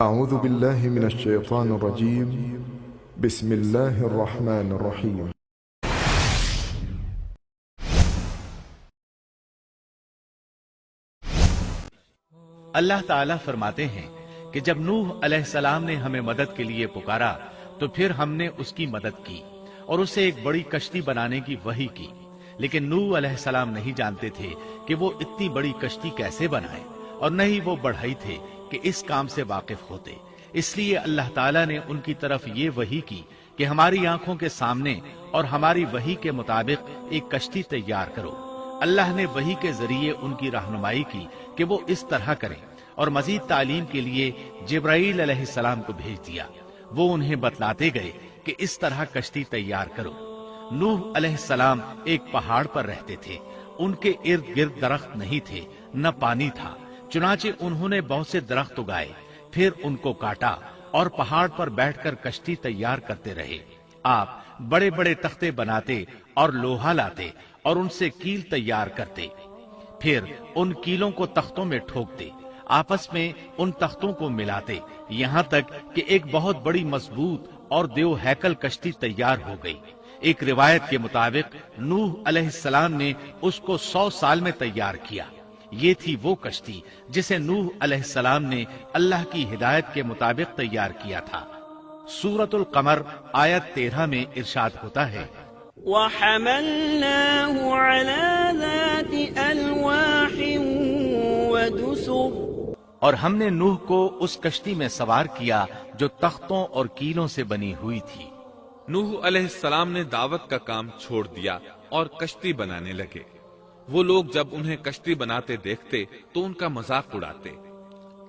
أعوذ بالله من الشيطان الرجيم. بسم الله الرحمن الرحيم. اللہ تعالیٰ فرماتے ہیں کہ جب نوح علیہ السلام نے ہمیں مدد کے لیے پکارا تو پھر ہم نے اس کی مدد کی اور اسے ایک بڑی کشتی بنانے کی وحی کی، لیکن نوح علیہ السلام نہیں جانتے تھے کہ وہ اتنی بڑی کشتی کیسے بنائے، اور نہ ہی وہ بڑھئی تھے کہ اس کام سے واقف ہوتے۔ اس لیے اللہ تعالیٰ نے ان کی طرف یہ وحی کی کہ ہماری آنکھوں کے سامنے اور ہماری وحی کے مطابق ایک کشتی تیار کرو۔ اللہ نے وحی کے ذریعے ان کی رہنمائی کی کہ وہ اس طرح کریں، اور مزید تعلیم کے لیے جبرائیل علیہ السلام کو بھیج دیا۔ وہ انہیں بتلاتے گئے کہ اس طرح کشتی تیار کرو۔ نوح علیہ السلام ایک پہاڑ پر رہتے تھے، ان کے ارد گرد درخت نہیں تھے، نہ پانی تھا، چنانچہ انہوں نے بہت سے درخت اگائے، پھر ان کو کاٹا اور پہاڑ پر بیٹھ کر کشتی تیار کرتے رہے۔ آپ بڑے بڑے تختے بناتے اور لوہا لاتے اور ان سے کیل تیار کرتے، پھر ان کیلوں کو تختوں میں ٹھوکتے، آپس میں ان تختوں کو ملاتے، یہاں تک کہ ایک بہت بڑی مضبوط اور دیو ہیکل کشتی تیار ہو گئی۔ ایک روایت کے مطابق نوح علیہ السلام نے اس کو 100 سال میں تیار کیا۔ یہ تھی وہ کشتی جسے نوح علیہ السلام نے اللہ کی ہدایت کے مطابق تیار کیا تھا۔ سورۃ القمر آیت 13 میں ارشاد ہوتا ہے، وَحَمَلْنَاهُ عَلَى ذَاتِ أَلْوَاحٍ وَدُسُرٍ، اور ہم نے نوح کو اس کشتی میں سوار کیا جو تختوں اور کیلوں سے بنی ہوئی تھی۔ نوح علیہ السلام نے دعوت کا کام چھوڑ دیا اور کشتی بنانے لگے۔ وہ لوگ جب انہیں کشتی بناتے دیکھتے تو ان کا مذاق اڑاتے،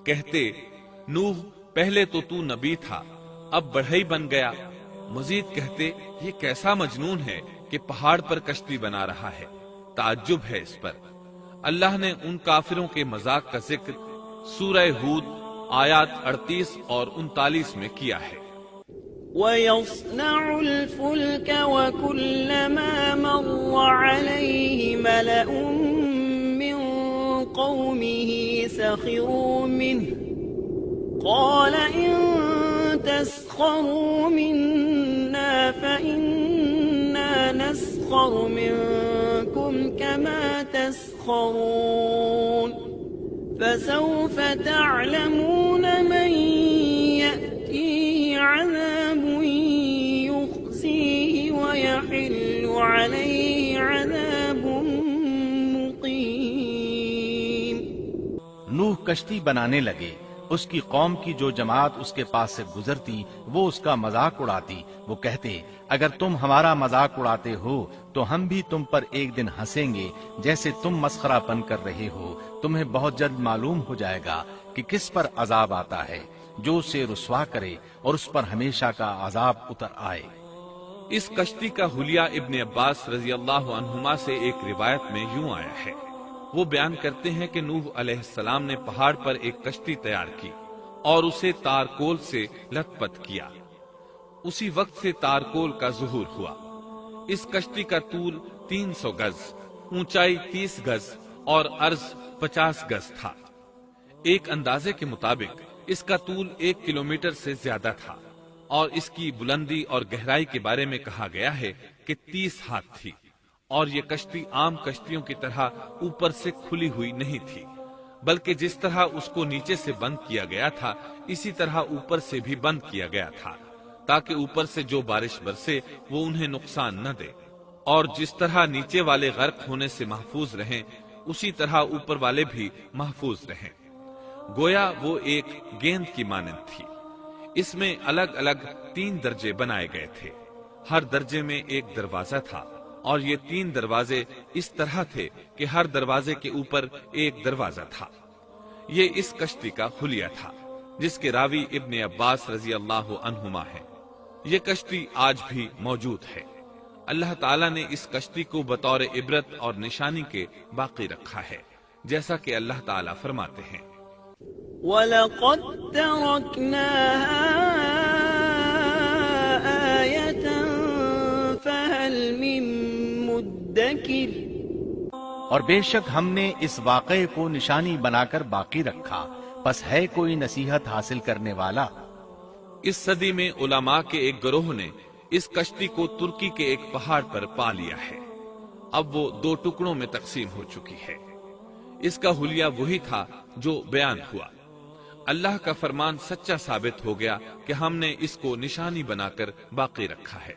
کہتے، نوح پہلے تو نبی تھا، اب بڑھئی بن گیا۔ مزید کہتے، یہ کیسا مجنون ہے کہ پہاڑ پر کشتی بنا رہا ہے، تعجب ہے اس پر۔ اللہ نے ان کافروں کے مذاق کا ذکر سورہ ہود آیات 38 اور 39 میں کیا ہے۔ وَيَصْنَعُ الْفُلْكَ وَكُلَّمَا مَرَّ عَلَيْهِ مَلَأٌ مِّن قَوْمِهِ سَخِرُوا مِنْهُ قَالَ إِن تَسْخَرُوا مِنَّا فَإِنَّا نَسْخَرُ مِنكُمْ كَمَا تَسْخَرُونَ فَسَوْفَ تَعْلَمُونَ مَن يَأْتِيهِ عَذَابٌ يُخْزِيهِ وَيَحِلُّ عَلَيْهِ عَذَابٌ مُقِيمٌ۔ نوح کشتی بنانے لگے، اس کی قوم کی جو جماعت اس کے پاس سے گزرتی وہ اس کا مذاق اڑاتی۔ وہ کہتے، اگر تم ہمارا مذاق اڑاتے ہو تو ہم بھی تم پر ایک دن ہنسیں گے جیسے تم مسخرہ پن کر رہے ہو۔ تمہیں بہت جلد معلوم ہو جائے گا کہ کس پر عذاب آتا ہے، جو اسے رسوا کرے اور اس پر ہمیشہ کا عذاب اتر آئے۔ اس کشتی کا حلیہ ابن عباس رضی اللہ عنہما سے ایک روایت میں یوں آیا ہے۔ وہ بیان کرتے ہیں کہ نوح علیہ السلام نے پہاڑ پر ایک کشتی تیار کی اور اسے تارکول سے لت پت کیا۔ اسی وقت سے تارکول کا ظہور ہوا۔ اس کشتی کا طول 300 گز، اونچائی 30 گز اور عرض 50 گز تھا۔ ایک اندازے کے مطابق اس کا طول 1 کلومیٹر سے زیادہ تھا، اور اس کی بلندی اور گہرائی کے بارے میں کہا گیا ہے کہ 30 ہاتھ تھی، اور یہ کشتی عام کشتیوں کی طرح اوپر سے کھلی ہوئی نہیں تھی، بلکہ جس طرح اس کو نیچے سے بند کیا گیا تھا اسی طرح اوپر سے بھی بند کیا گیا تھا، تاکہ اوپر سے جو بارش برسے وہ انہیں نقصان نہ دے، اور جس طرح نیچے والے غرق ہونے سے محفوظ رہیں اسی طرح اوپر والے بھی محفوظ رہیں۔ گویا وہ ایک گیند کی مانند تھی۔ اس میں الگ الگ 3 درجے بنائے گئے تھے، ہر درجے میں ایک دروازہ تھا، اور یہ 3 دروازے اس طرح تھے کہ ہر دروازے کے اوپر ایک دروازہ تھا۔ یہ اس کشتی کا حلیہ تھا جس کے راوی ابن عباس رضی اللہ عنہما ہیں۔ یہ کشتی آج بھی موجود ہے۔ اللہ تعالیٰ نے اس کشتی کو بطور عبرت اور نشانی کے باقی رکھا ہے، جیسا کہ اللہ تعالیٰ فرماتے ہیں، وَلَقَدْ تَرَكْنَاهَا آيَةً فَهَلْ مِن مُدَّكِرٍ، اور بے شک ہم نے اس واقعے کو نشانی بنا کر باقی رکھا، پس ہے کوئی نصیحت حاصل کرنے والا؟ اس صدی میں علماء کے ایک گروہ نے اس کشتی کو ترکی کے ایک پہاڑ پر پا لیا ہے۔ اب وہ 2 ٹکڑوں میں تقسیم ہو چکی ہے۔ اس کا حلیہ وہی تھا جو بیان ہوا۔ اللہ کا فرمان سچا ثابت ہو گیا کہ ہم نے اس کو نشانی بنا کر باقی رکھا ہے۔